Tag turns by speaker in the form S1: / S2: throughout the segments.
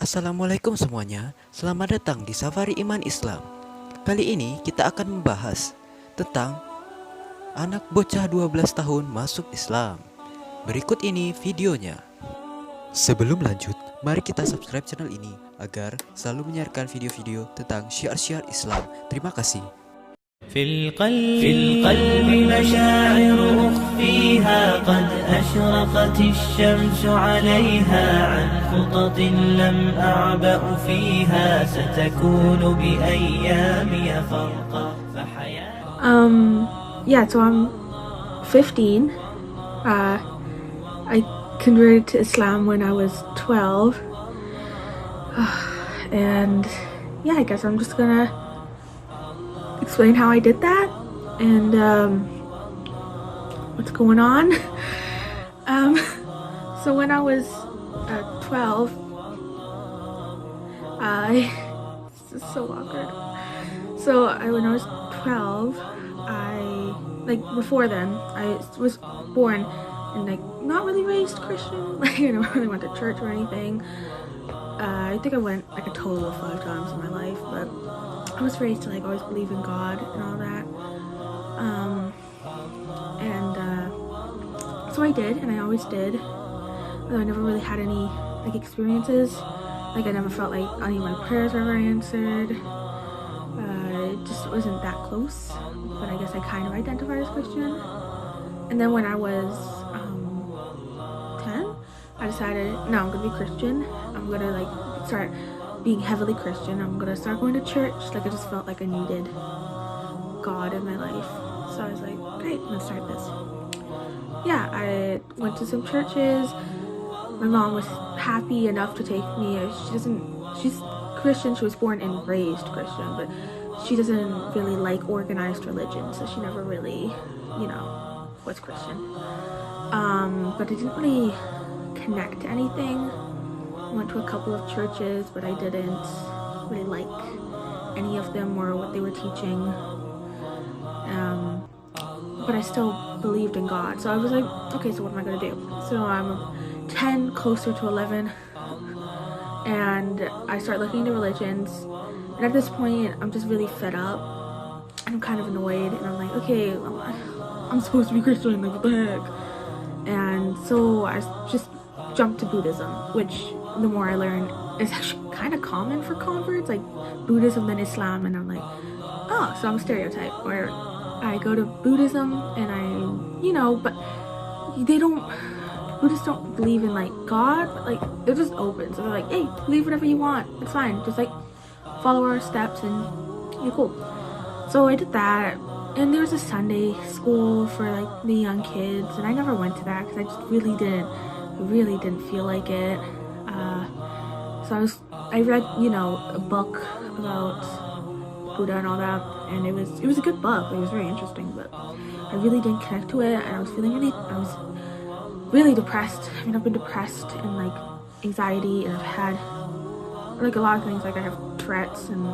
S1: Assalamualaikum semuanya, selamat datang di Safari Iman Islam. Kali ini kita akan membahas tentang anak bocah 12 tahun masuk Islam. Berikut ini videonya. Sebelum lanjut, mari kita subscribe channel ini agar selalu menyiarkan video-video tentang syiar-syiar Islam. Terima kasih.
S2: في القلب مشاعر أخفيها قد أشرقت الشمس عليها عن خطط لم أعبأ فيها ستكون بأيامي فرقا فحياة.
S3: So I'm 15. I converted to Islam when I was 12. And yeah, I guess I'm just gonna explain how I did that and what's going on. So when I was 12, this is so awkward. When I was 12, before then, I was born and not really raised Christian. I never really went to church or anything. I think I went a total of 5 times in my life, but I was raised to always believe in God and all that. So I did, and I always did. Although I never really had any experiences. I never felt like any of my prayers were ever answered. It just wasn't that close. But I guess I kind of identified as Christian. And then when I was 10, I decided, no, I'm gonna be Christian. I'm gonna start being heavily Christian. I'm gonna start going to church. I just felt like I needed God in my life. So I was like, great, let's start this. Yeah, I went to some churches. My mom was happy enough to take me. She's Christian. She was born and raised Christian, but she doesn't really like organized religion, so she never really, was Christian. But I didn't really connect to anything. I went to a couple of churches, but I didn't really like any of them or what they were teaching. But I still believed in God. So I was like, okay, so what am I going to do? So I'm 10, closer to 11, and I start looking into religions. And at this point, I'm just really fed up. And I'm kind of annoyed. And I'm like, okay, I'm supposed to be Christian, what the heck? And so I just jumped to Buddhism, which the more I learned is actually kind of common for converts, Buddhism then Islam. And I'm like, oh, so I'm a stereotype where I go to Buddhism and but Buddhists don't believe in God, but they're just open. So they're like, hey, believe whatever you want, it's fine, just follow our steps and you're cool. So I did that, and there was a Sunday school for the young kids, and I never went to that because I just really didn't feel like it. So I read a book about Buddha and all that, and it was a good book. It was very interesting, but I really didn't connect to it, and I was really depressed. I mean, I've been depressed and anxiety, and I've had a lot of things. I have Tourette's and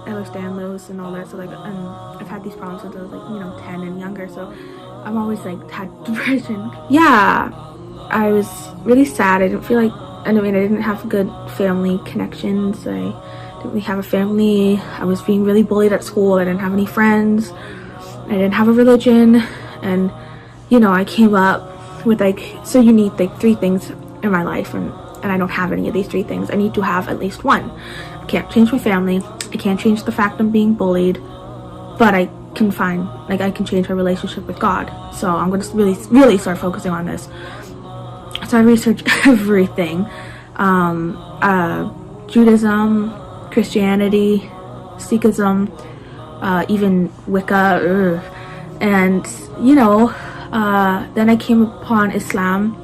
S3: Ehlers-Danlos and all that. So I've had these problems since I was 10 and younger. So I've always had depression. Yeah, I was really sad. I didn't feel I didn't have good family connections. I didn't really have a family. I was being really bullied at school. I didn't have any friends. I didn't have a religion. And, I came up with so you need 3 things in my life. And I don't have any of these 3 things. I need to have at least one. I can't change my family. I can't change the fact I'm being bullied. But I can I can change my relationship with God. So I'm going to really start focusing on this. So I researched everything. Judaism, Christianity, Sikhism, even Wicca. And, then I came upon Islam.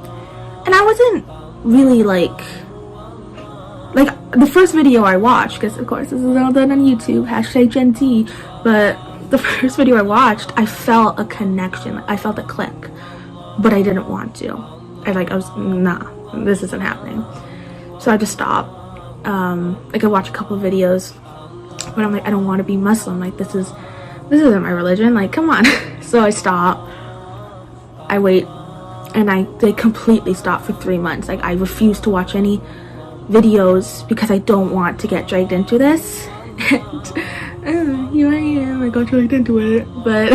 S3: And I wasn't really the first video I watched, because of course this is all done on YouTube, #Gen Z, but the first video I watched, I felt a connection. I felt a click, but I didn't want to. I was, nah, this isn't happening. So I just stopped. I watched a couple of videos, but I'm I don't want to be Muslim. This isn't my religion. Come on. So I stopped. I wait, and I completely stopped for 3 months. I refused to watch any videos because I don't want to get dragged into this. And here I am, I got dragged into it. But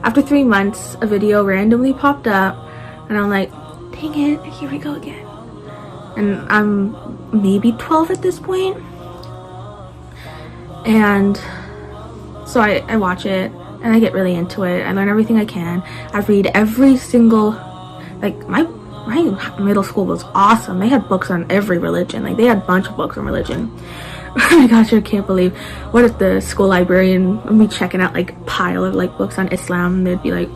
S3: after 3 months, a video randomly popped up, and I'm like, dang it, here we go again. And I'm maybe 12 at this point. And so I watch it, and I get really into it. I learn everything I can. I read every single, like, my middle school was awesome. They had books on every religion. Like, they had a bunch of books on religion. Oh my gosh, I can't believe, what if the school librarian would be checking out like a pile of like books on Islam, and they'd be like,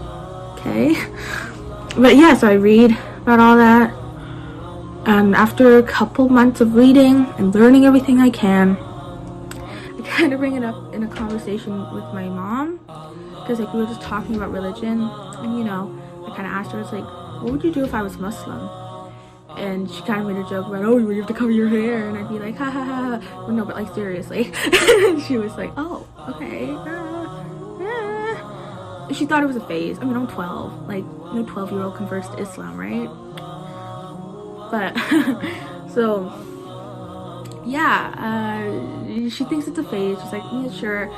S3: okay. But yeah, so I read about all that, and after a couple months of reading and learning everything I can, I kind of bring it up in a conversation with my mom, because like we were just talking about religion, and you know, I kind of asked her, it's like, what would you do if I was Muslim? And she kind of made a joke about, oh, you have to cover your hair, and I'd be like, ha ha ha. Well, no, but like seriously. And she was like, oh, okay. She thought it was a phase. I mean, I'm 12. Like, no 12-year-old converts to Islam, right? But so yeah, she thinks it's a phase. She's like, yeah, sure.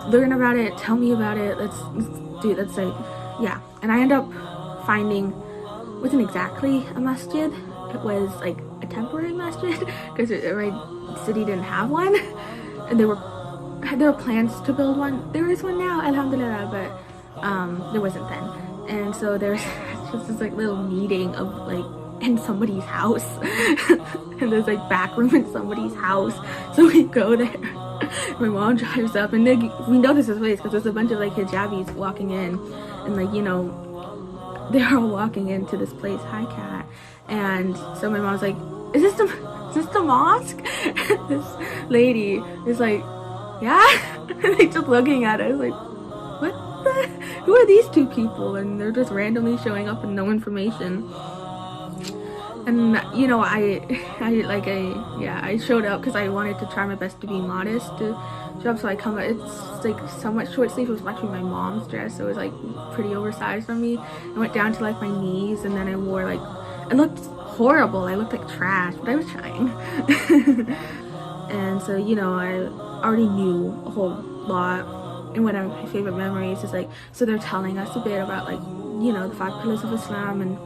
S3: Learn about it. Tell me about it. Let's do it. Let's like, yeah. And I end up finding, wasn't exactly a masjid, it was like a temporary masjid, because my city didn't have one, and there were plans to build one. There is one now, alhamdulillah, but there wasn't then. And so there's just this like little meeting of like in somebody's house, and there's like back room in somebody's house, so we go there. My mom drives up, and we know this is place because there's a bunch of like hijabis walking in, and like, you know, they're all walking into this place. Hi, Kat. And so my mom's like, is this the mosque? And this lady is like, yeah. And they just looking at us like, what the? Who are these two people? And they're just randomly showing up with no information. And you know, I showed up because I wanted to try my best to be modest to show up. So I come, it's like somewhat short sleeve. It was actually my mom's dress, so it was like pretty oversized for me. I went down to like my knees, and then I wore like, it looked horrible. I looked like trash, but I was trying. And so, you know, I already knew a whole lot. And one of my favorite memories is like, so they're telling us a bit about like, you know, the 5 pillars of Islam and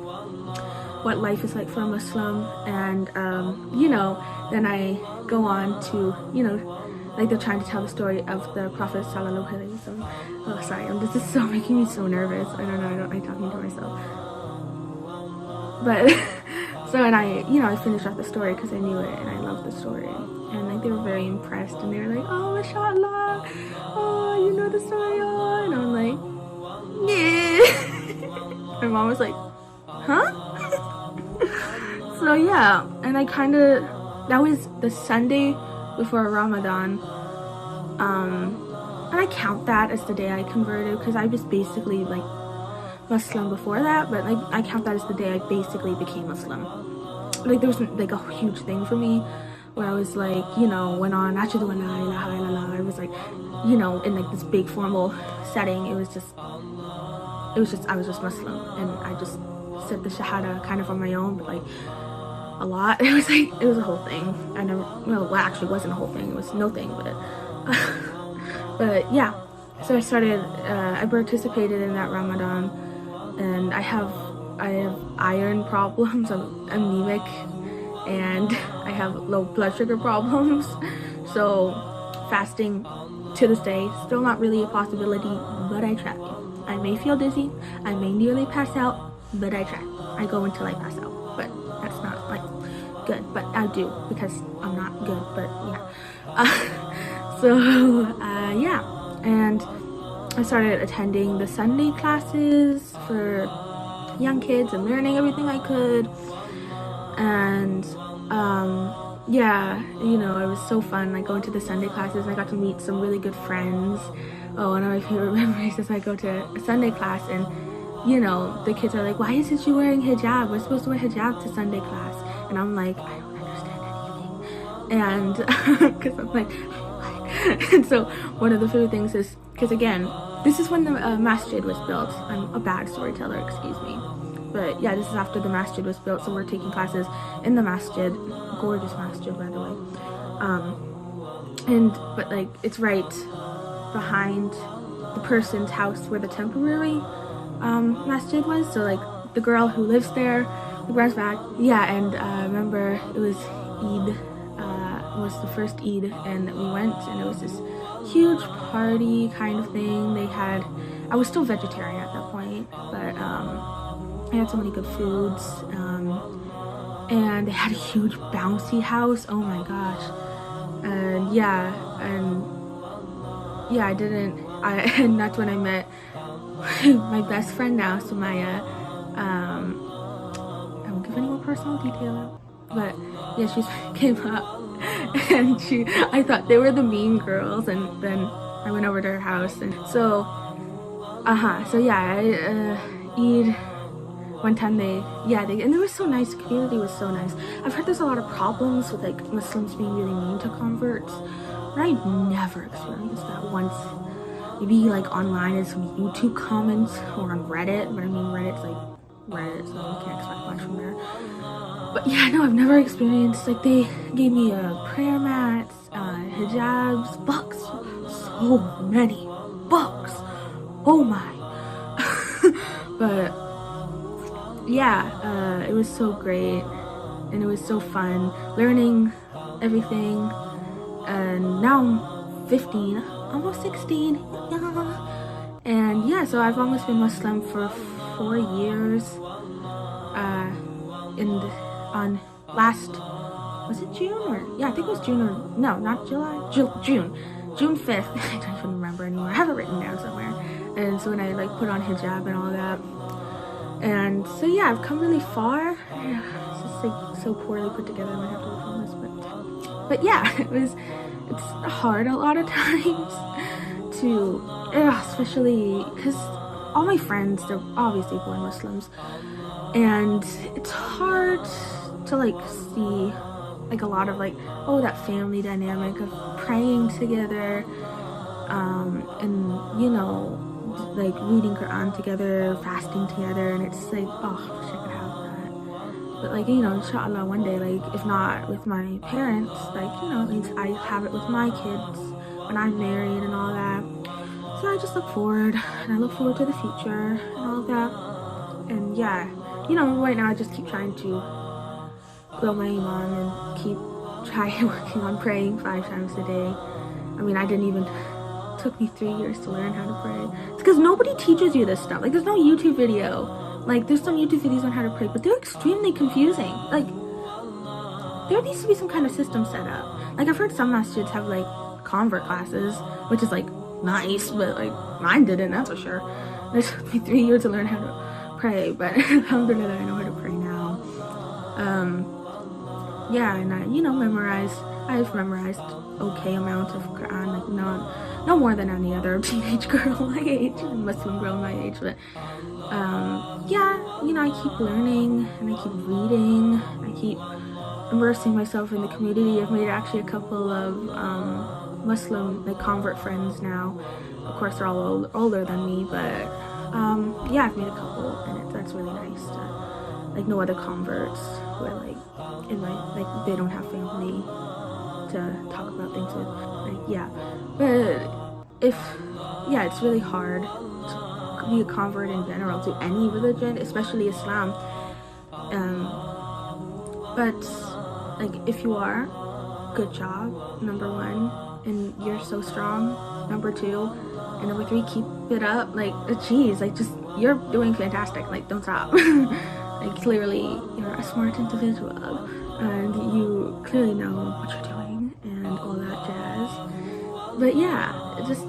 S3: what life is like for a Muslim. And you know, then I go on to, you know, like they're trying to tell the story of the Prophet Sallallahu Alaihi Wasallam. Oh, sorry, this is so making me so nervous. I don't know, I don't like talking to myself. But so, and I, you know, I finished off the story because I knew it and I loved the story. And like they were very impressed, and they were like, oh, mashallah, oh, you know the story, oh. And I'm like, yeah. My mom was like, huh? So yeah, and I kind of, that was the Sunday before Ramadan, and I count that as the day I converted, because I was basically like Muslim before that, but like I count that as the day I basically became Muslim. Like there wasn't like a huge thing for me where I was like, you know, went on ashhadu an la ilaha illallah. I was like, you know, in like this big formal setting. I was just Muslim, and I just said the shahada kind of on my own, but like a lot. It was like, it was a whole thing. I never, well, actually it wasn't a whole thing, it was no thing, but yeah. So I started, I participated in that Ramadan, and I have iron problems, I'm anemic, and I have low blood sugar problems. So fasting to this day, still not really a possibility, but I try. I may feel dizzy, I may nearly pass out, but I try. I go until I pass out, but that's not like good, but I do because I'm not good, but yeah. Yeah, and I started attending the Sunday classes for young kids and learning everything I could, and yeah, you know, it was so fun, like going to the Sunday classes. I got to meet some really good friends. Oh, one of my favorite memories is I go to a Sunday class, and you know, the kids are like, why isn't she wearing hijab? We're supposed to wear hijab to Sunday class. And I'm like, I don't understand anything. And because I'm like, what? And so one of the favorite things is, because again, this is when the masjid was built. I'm a bad storyteller, excuse me. But yeah, this is after the masjid was built, so we're taking classes in the masjid. Gorgeous masjid, by the way. But like it's right behind the person's house where the temporary masjid was. So like the girl who lives there, the brother's back. Yeah, and I remember it was Eid. It was the first Eid, and we went, and it was this huge party kind of thing. I was still vegetarian at that point, but they had so many good foods, and they had a huge bouncy house. Oh my gosh. And that's when I met my best friend now, Sumaya. I won't give any more personal detail, but yeah, she came up, and I thought they were the mean girls, and then I went over to her house, and so yeah, Eid. One time and they were so nice. The community was so nice. I've heard there's a lot of problems with like Muslims being really mean to converts, but I never experienced that once. Maybe like online in some YouTube comments or on Reddit, but I mean Reddit's like Reddit, so you can't expect much from there. But yeah, no, I've never experienced, like they gave me prayer mats, hijabs, books, so many books. Oh my. But yeah, it was so great, and it was so fun learning everything. And now I'm 15, almost 16, and yeah, so I've almost been Muslim for 4 years. Was it June or I think it was June, or no, not July, June 5th. I don't even remember anymore. I have it written down somewhere. And so when I like put on hijab and all that. And so yeah, I've come really far. It's just like so poorly put together. I might have to work on this, but yeah, it's hard a lot of times to, especially because all my friends, they're obviously born Muslims, and it's hard to like see like a lot of like that family dynamic of praying together, and like reading Quran together, fasting together, and it's like, I wish I could have that. But like, inshallah, one day, like if not with my parents, like, at least I have it with my kids when I'm married and all that. So I just look forward, and I look forward to the future and all that. And yeah, right now I just keep trying to grow my Iman and keep trying working on praying 5 times a day. I mean, took me 3 years to learn how to pray. It's because nobody teaches you this stuff. Like, there's no YouTube video. Like, there's some YouTube videos on how to pray, but they're extremely confusing. Like, there needs to be some kind of system set up. Like, I've heard some masjids have, like, convert classes, which is, like, nice, but, like, mine didn't, that's for sure. It took me 3 years to learn how to pray, but alhamdulillah, I know how to pray now. Yeah, and I've memorized okay amount of Quran, like, no more than any other teenage girl my age, Muslim girl my age, but I keep learning, and I keep reading, I keep immersing myself in the community. I've made actually a couple of Muslim like convert friends now. Of course, they're all older than me, but I've made a couple, and that's really nice to like know other converts who are like they don't have family to talk about things with, but it's really hard to be a convert in general to any religion, especially Islam, but like if you are, good job, number 1, and you're so strong, number 2, and number 3, keep it up, like just you're doing fantastic, like don't stop. Like clearly you're a smart individual, and you clearly know what you're doing and all that jazz. But yeah, just